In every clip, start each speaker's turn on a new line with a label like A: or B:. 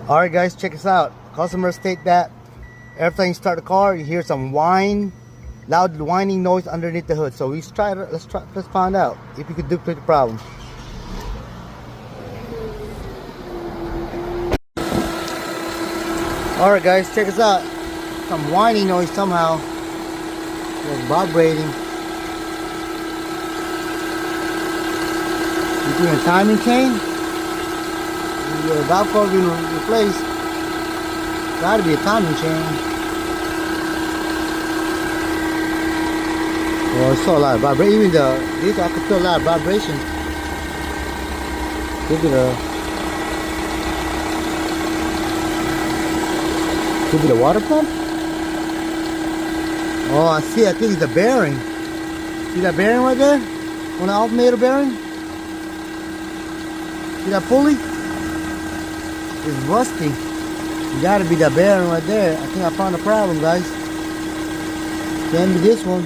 A: Alright guys, check us out. Customers state that every time you start the car, you hear some loud whining noise underneath the hood. So let's find out if you could duplicate the problem. Alright guys, check us out. Some whining noise somehow. It's vibrating. You're doing a timing chain? Your valve cover being replaced. Gotta be a timing chain. Oh, it's so a lot of vibration. Even this, I could feel a lot of vibration. Could be the water pump. Oh, I see. I think it's the bearing. See that bearing right there? On the alternator bearing? See that pulley? It's rusty. You gotta be the bearing right there. I think I found the problem, guys. Can't be this one.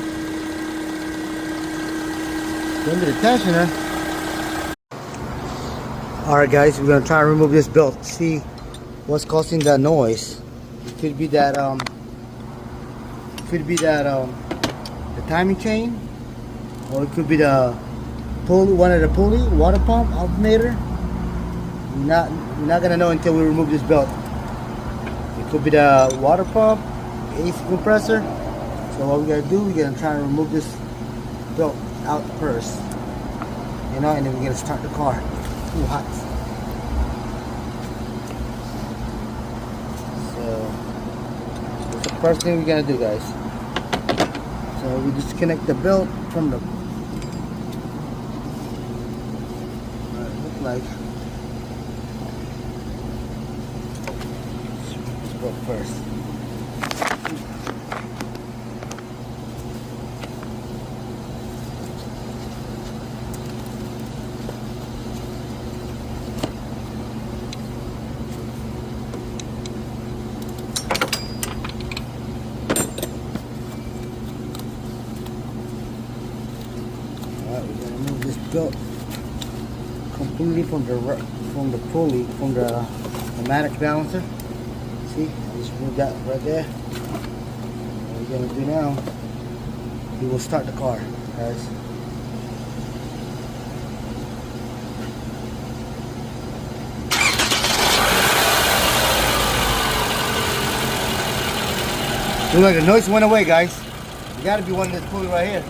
A: Can't be the tensioner. Alright guys, we're gonna try to remove this belt. See what's causing that noise. It could be that the timing chain, or it could be the one of the pulley, water pump, alternator. We're not gonna know until we remove this belt. It could be the water pump, AC compressor. So what we gotta do, we're gonna try to remove this belt out first, and then we're gonna start the car. Too hot. So that's the first thing we're gonna do, guys. So we disconnect the belt from the. Look like. First. Alright, we're gonna remove this belt completely from the pulley, from the pneumatic balancer. See, I just moved that right there. What we're gonna do now, we will start the car, guys. Look like the noise went away, guys. You gotta be one of this pulley right here.